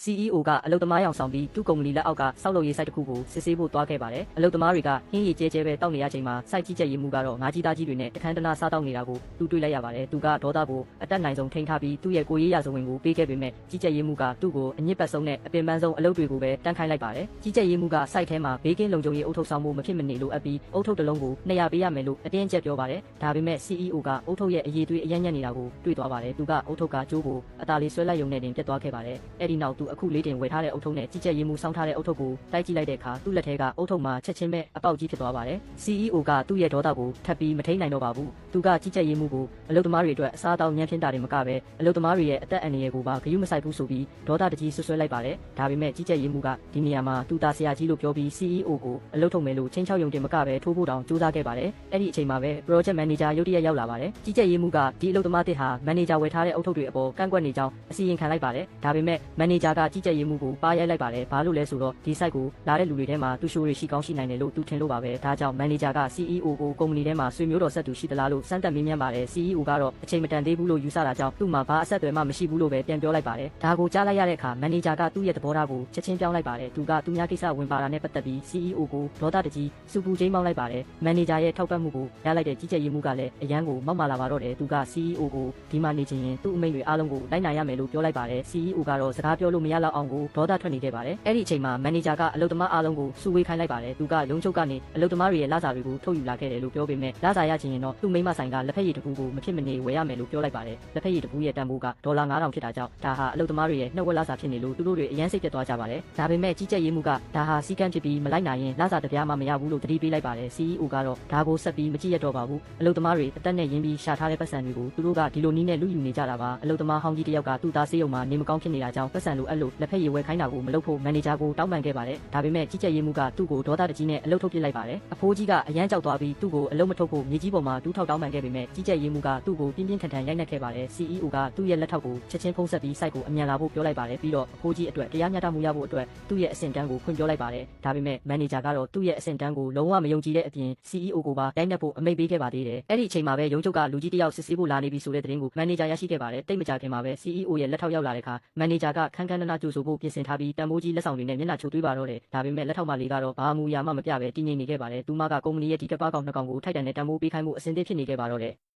CEO ကအလုတ်သမားရောင်ဆောင်ပြီးသူ့ကုမ္ပဏီလက်အောက်ကစောက်လုပ်ရေး site တစ်ခုကိုစစ်ဆေးဖို့သွားခဲ့ပါတယ်။အလုတ်သမားတွေကဟင်းရည်ကျဲကျဲပဲတောက်နေရချိန်မှာ site ကြီးကြပ်ရေးမှုကတော့ငါးကြီးသားကြီးတွေနဲ့တခန်းတနာစားတောက်နေတာကိုသူတွေ့လိုက်ရပါတယ်။သူကဒေါသကိုအတက်နိုင်ဆုံးထိန်းထားပြီးသူ့ရဲ့ကိုရေးရဇဝင်ကိုပေးခဲ့ပေမဲ့ကြီးကြပ်ရေးမှုကသူ့ကိုအညစ်ပတ်ဆုံးနဲ့အပင်ပန်းဆုံးအလုပ်တွေကိုပဲတန်းခိုင်းလိုက်ပါတယ်။ကြီးကြပ်ရေးမှုက site ထဲမှာဘေးကင်းလုံခြုံရေးအုပ်ထုပ်ဆောင်မှုမဖြစ်မနေလိုအပ်ပြီးအုပ်ထုပ်တစ်လုံးကို200ပေးရမယ်လို့အတင်းကျပ်ပြောပါတယ်။ဒါပေမဲ့ CEO ကအုပ်ထုပ်ရဲ့အရေးသွေးအယံ့ညံ့နေတာကိုတွေ့သွားပါတယ်။သူကအုပ်ထုပ်ကကျိုးကိုအသာလေးဆွဲလိုက်ရုံနဲ့တင်ပြတ်သွားခဲ့ပါတယ်။အဲ့ဒီနောက်သူအခုလေးတင်ဝယ်ထားတဲ့အုပ်ထုပ်နဲ့ကြီးကြပ်ရေးမှုစောင်းထားတဲ့အုပ်ထုပ်ကိုတိုက်ကြည့်လိုက်တဲ့အခါသူ့လက်ထဲကအုပ်ထုပ်မှာချက်ချင်းပဲအပေါက်ကြီးဖြစ်သွားပါတယ်။ CEO ကသူ့ရဲ့ဒေါသကိုထပ်ပြီးမထိန်နိုင်တော့ပါဘူး။သူကကြီးကြပ်ရေးမှုကိုအလုပ်သမားတွေအတွက်အစားအသောက်ညံ့ဖျင်းတာတွေမကပဲအလုပ်သမားတွေရဲ့အသက်အန္တရာယ်ကိုပါဂရုမစိုက်ဘူးဆိုပြီးဒေါသတကြီးဆွဆွဲလိုက်ပါတယ်။ဒါပေမဲ့ကြီးကြပ်ရေးမှုကဒီနေရာမှာသူတာဆရာကြီးလို့ပြောပြီး CEO ကိုအလုပ်ထုတ်မယ်လို့ချင်းချောက်ယုံတင်မကပဲထိုးဖို့တောင်စူးစမ်းခဲ့ပါတယ်။အဲ့ဒီအချိန်မှာပဲ project manager ရုတ်တရက်ရောက်လာပါတယ်။ကြီးကြပ်ရေးမှုကဒီအလုပ်သမားတစ်ဟာ manager ဝယ်ထားတဲ့အုပ်ထုပ်တွေအပေါ်ကန့်ကွက်နေကြောင်းအစီရင်ခံလိုက်ပါတယ်။ဒါပေမဲ့ manager ကကြီးကြပ်ရေးမှုကိုပါရိုက်လိုက်ပါတယ်။ဘာလို့လဲဆိုတော့ဒီ site ကိုလာတဲ့လူတွေထဲမှာသူ့ရှိုးတွေရှိကောင်းရှိနိုင်တယ်လို့သူထင်လို့ပါပဲ။ဒါကြောင့် manager က CEO ကိုကုမ္ပဏီထဲမှာဆွေမျိုးတော်ဆက်သူရှိသလားလို့စမ်းသပ်မေးမြန်းပါတယ်။ CEO ကတော့အချိန်မတန်သေးဘူးလို့ယူဆတာကြောင့်သူ့မှာဘာအဆက်အသွယ်မှမရှိဘူးလို့ပဲပြန်ပြောလိုက်ပါတယ်။ဒါကိုကြားလိုက်ရတဲ့အခါ manager ကသူ့ရဲ့သဘောထားကိုချက်ချင်းပြောင်းလိုက်ပါတယ်။သူကသူများကိစ္စဝင်ပါတာနဲ့ပတ်သက်ပြီး CEO ကိုဒေါသတကြီးစူပူချိန်မောင်းလိုက်ပါတယ်။ manager ရဲ့ထောက်ပံ့မှုကိုရလိုက်တဲ့ကြီးကြပ်ရေးမှုကလည်းအရန်ကိုမောက်မာလာပါတော့တယ်။သူက CEO ကိုဒီမှာနေချင်ရင်သူ့အမိန့်တွေအားလုံးကိုလိုက်နိုင်ရမယ်လို့ပြောလိုက်ပါတယ်။ CEO ကတော့စကားပြောလို့မရတော့အောင်ကိုဒေါသထွက်နေခဲ့ပါတယ်။အဲ့ဒီအချိန်မှာ manager ကအလုပ်သမားအားလုံးကိုစုဝေးခိုင်းလိုက်ပါတယ်။သူကရုံးချုပ်ကနေအလုပ်သမားတွေရဲ့လစာတွေကိုထုတ်ယူလာခဲ့တယ်လို့ပြောပေမဲ့လစာရချင်ရင်တော့သူ့မိမဆိုင်ကလက်ဖက်ရည်တစ်ခုကိုမဖြစ်မနေဝယ်ရမယ်လို့ပြောလိုက်ပါတယ်။လက်ဖက်ရည်တစ်ခုရဲ့တန်ဖိုးက$9000ဖြစ်တာကြောင့်ဒါဟာအလုပ်သမားတွေရဲ့နှုတ်ဝက်လစာဖြစ်နေလို့သူတို့တွေအရန်စိတ်ပြတ်သွားကြပါတယ်။ဒါပေမဲ့ကြီးကြပ်ရေးမှုကဒါဟာစီကံဖြစ်ပြီးမလိုက်နိုင်ရင်လစာတစ်ပြားမှမရဘူးလို့တတိပေးလိုက်ပါတယ်။ CEO ကတော့ဒါကိုဆက်ပြီးမကြည့်ရတော့ပါဘူး။အလုပ်သမားတွေအသက်နဲ့ရင်းပြီးရှာထားတဲ့ပတ်စံတွေကိုသူတို့ကဒီလိုနည်းနဲ့လူယူနေကြတာပါ။အလုပ်သမားဟောင်းကြီးတစ်ယောက်ကသူ့သားဆေးရုံမှာနေမကောင်းဖြစ်နေတာကြောင့်ပတ်စံလိုအပ်လို့လက်ဖက်ရည်ဝယ်ခိုင်းတာကိုမလုပ်ဖို့မန်နေဂျာကိုတောင်းပန်ခဲ့ပါတယ်။ဒါပေမဲ့ကြီးကြပ်ရေးမှုကသူ့ကိုဒေါသတကြီးနဲ့အလုပ်ထုတ်ပစ်လိုက်ပါတယ်။အဖိုးကြီးကအရန်ကြောက်သွားပြီးသူ့ကိုအလုပ်မထုတ်ဖို့မြေကြီးပေါ်မှာတူးထောက်တောင်းပန်ခဲ့ပေမဲ့ကြီးကြပ်ရေးမှုကသူ့ကိုပြင်းပြင်းထန်ထန်ရိုက်နှက်ခဲ့ပါတယ်။ CEO ကသူ့ရဲ့လက်ထောက်ကိုချက်ချင်းဖုံးဆက်ပြီး site ကိုအမြန်လာဖို့ပြောလိုက်ပါတယ်။ပြီးတော့အဖိုးကြီးအတွက်တရားမျှတမှုရဖို့အတွက်သူ့ရဲ့အဆင့်တန်းကိုဖွင့်ပြောလိုက်ပါတယ်။ဒါပေမဲ့မန်နေဂျာကတော့သူ့ရဲ့အဆင့်တန်းကိုလုံးဝမယုံကြည်တဲ့အပြင် CEO ကိုပါတိုက်နှက်ဖို့အမိန့်ပေးခဲ့ပါသေးတယ်။အဲ့ဒီအချိန်မှာပဲရုံးချုပ်ကလူကြီးတစ်ယောက်စစ်ဆေးဖို့လာနေပြီဆိုတဲ့သတင်းကိုမန်နေဂျာရရှိခဲ့ပါတယ်။တိတ်မကြခင်မှာပဲ CEO ရဲ့လက်ထောက်ရောက်လာတဲ့အခါမန်နေဂျာကခန်းခန်းနာနာကြိုဆိုဖို့ပြင်ဆင်ထားပြီးတန်ဖိုးကြီးလက်ဆောင်တွေနဲ့မျက်နှာချိုသွေးပါတော့တယ်။ဒါပေမဲ့လက်ထောက်မလေးကတော့ဘာမှမူရမှမပြပဲတည်ငြိမ်နေခဲ့ပါတယ်။သူမကကုမ္ပဏီရဲ့ဒီကပ္ပကောင်နှစ်ကောင်ကိုထိုက်တန်တဲ့တန်ဖိုးပေးခိုင်းမှုအဆင်သင့်ဖြစ်နေခဲ့ပါတော့တယ်။